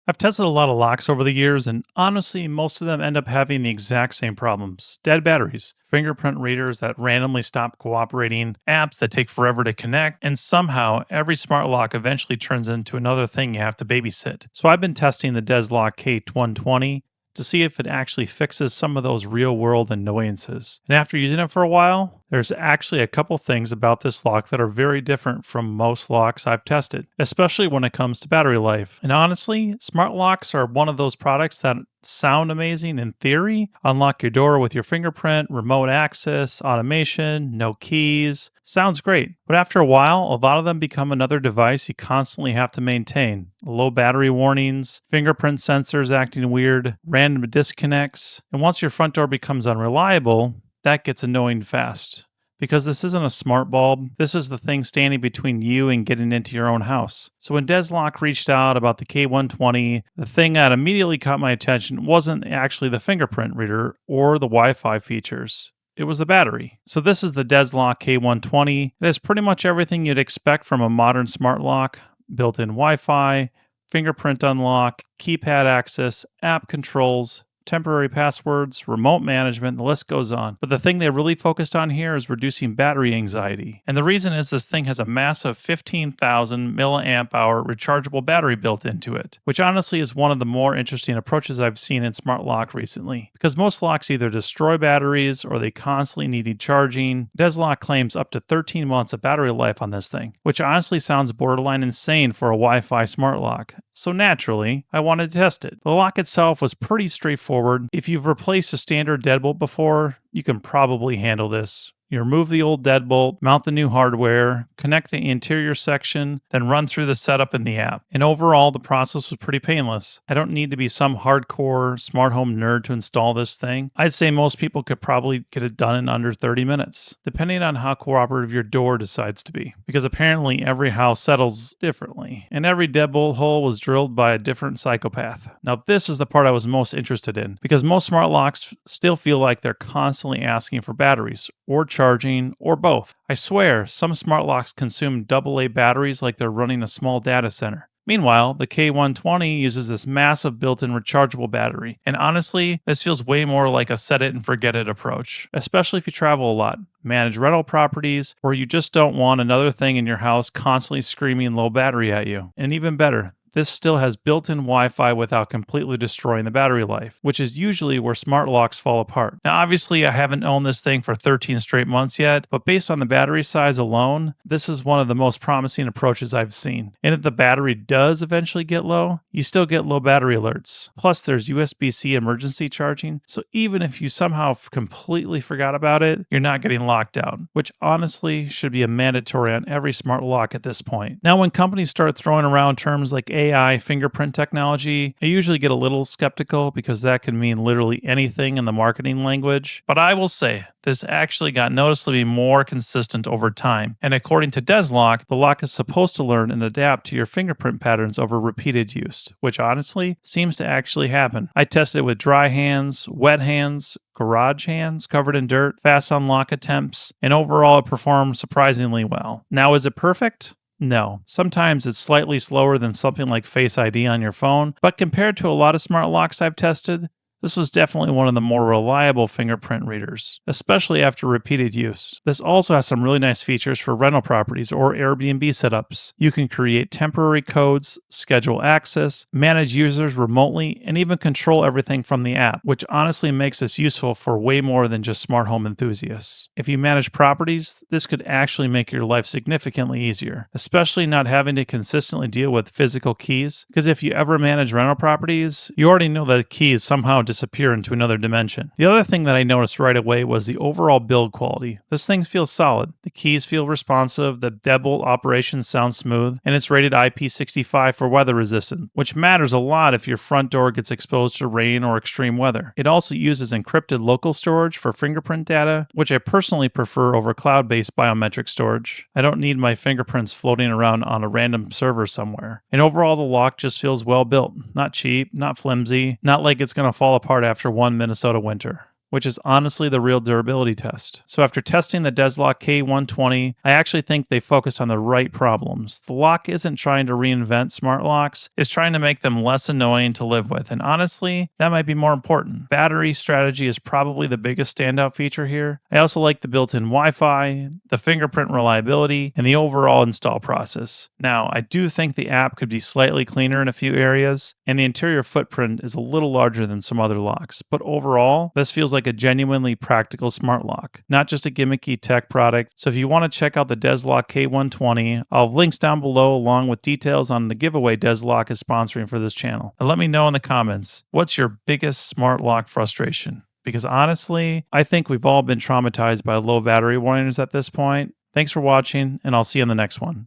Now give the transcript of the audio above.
I've tested a lot of locks over the years, and honestly, most of them end up having the exact same problems: dead batteries, fingerprint readers that randomly stop cooperating, apps that take forever to connect, and somehow every smart lock eventually turns into another thing you have to babysit. So I've been testing the DESLOC K120 to see if it actually fixes some of those real world annoyances. And after using it for a while, there's actually a couple things about this lock that are very different from most locks I've tested, especially when it comes to battery life. And honestly, smart locks are one of those products that sound amazing in theory. Unlock your door with your fingerprint, remote access, automation, no keys. Sounds great. But after a while, a lot of them become another device you constantly have to maintain. Low battery warnings, fingerprint sensors acting weird, random disconnects. And once your front door becomes unreliable, that gets annoying fast. Because this isn't a smart bulb, this is the thing standing between you and getting into your own house. So when DESLOC reached out about the K120, the thing that immediately caught my attention wasn't actually the fingerprint reader or the Wi-Fi features. It was the battery. So this is the DESLOC K120. It has pretty much everything you'd expect from a modern smart lock: built-in Wi-Fi, fingerprint unlock, keypad access, app controls, temporary passwords, remote management, the list goes on. But the thing they really focused on here is reducing battery anxiety. And the reason is this thing has a massive 15,000 milliamp hour rechargeable battery built into it, which honestly is one of the more interesting approaches I've seen in smart lock recently. Because most locks either destroy batteries or they constantly need charging. DESLOC claims up to 13 months of battery life on this thing, which honestly sounds borderline insane for a Wi-Fi smart lock. So naturally, I wanted to test it. The lock itself was pretty straightforward. If you've replaced a standard deadbolt before, you can probably handle this. You remove the old deadbolt, mount the new hardware, connect the interior section, then run through the setup in the app. And overall, the process was pretty painless. I don't need to be some hardcore smart home nerd to install this thing. I'd say most people could probably get it done in under 30 minutes, depending on how cooperative your door decides to be. Because apparently every house settles differently, and every deadbolt hole was drilled by a different psychopath. Now this is the part I was most interested in, because most smart locks still feel like they're constantly asking for batteries, or charging, or both. I swear, some smart locks consume AA batteries like they're running a small data center. Meanwhile, the K120 uses this massive built-in rechargeable battery, and honestly, this feels way more like a set it and forget it approach, especially if you travel a lot, manage rental properties, or you just don't want another thing in your house constantly screaming low battery at you. And even better, this still has built-in Wi-Fi without completely destroying the battery life, which is usually where smart locks fall apart. Now, obviously, I haven't owned this thing for 13 straight months yet, but based on the battery size alone, this is one of the most promising approaches I've seen. And if the battery does eventually get low, you still get low battery alerts. Plus, there's USB-C emergency charging, so even if you somehow completely forgot about it, you're not getting locked out, which honestly should be a mandatory on every smart lock at this point. Now, when companies start throwing around terms like AI fingerprint technology, I usually get a little skeptical because that can mean literally anything in the marketing language. But I will say, this actually got noticeably more consistent over time. And according to DESLOC, the lock is supposed to learn and adapt to your fingerprint patterns over repeated use, which honestly seems to actually happen. I tested it with dry hands, wet hands, garage hands covered in dirt, fast unlock attempts, and overall it performed surprisingly well. Now, is it perfect? No. Sometimes it's slightly slower than something like Face ID on your phone, but compared to a lot of smart locks I've tested, this was definitely one of the more reliable fingerprint readers, especially after repeated use. This also has some really nice features for rental properties or Airbnb setups. You can create temporary codes, schedule access, manage users remotely, and even control everything from the app, which honestly makes this useful for way more than just smart home enthusiasts. If you manage properties, this could actually make your life significantly easier, especially not having to consistently deal with physical keys, because if you ever manage rental properties, you already know that keys somehow disappear into another dimension. The other thing that I noticed right away was the overall build quality. This thing feels solid. The keys feel responsive, the deadbolt operations sound smooth, and it's rated IP65 for weather resistant, which matters a lot if your front door gets exposed to rain or extreme weather. It also uses encrypted local storage for fingerprint data, which I personally prefer over cloud-based biometric storage. I don't need my fingerprints floating around on a random server somewhere. And overall, the lock just feels well built. Not cheap, not flimsy, not like it's going to fall apart after one Minnesota winter, which is honestly the real durability test. So after testing the DESLOC K120, I actually think they focus on the right problems. The lock isn't trying to reinvent smart locks, it's trying to make them less annoying to live with. And honestly, that might be more important. Battery strategy is probably the biggest standout feature here. I also like the built-in Wi-Fi, the fingerprint reliability, and the overall install process. Now, I do think the app could be slightly cleaner in a few areas, and the interior footprint is a little larger than some other locks. But overall, this feels like a genuinely practical smart lock, not just a gimmicky tech product. So if you want to check out the DESLOC K120, I'll have links down below along with details on the giveaway DESLOC is sponsoring for this channel. And let me know in the comments, what's your biggest smart lock frustration? Because honestly, I think we've all been traumatized by low battery warnings at this point. Thanks for watching, and I'll see you in the next one.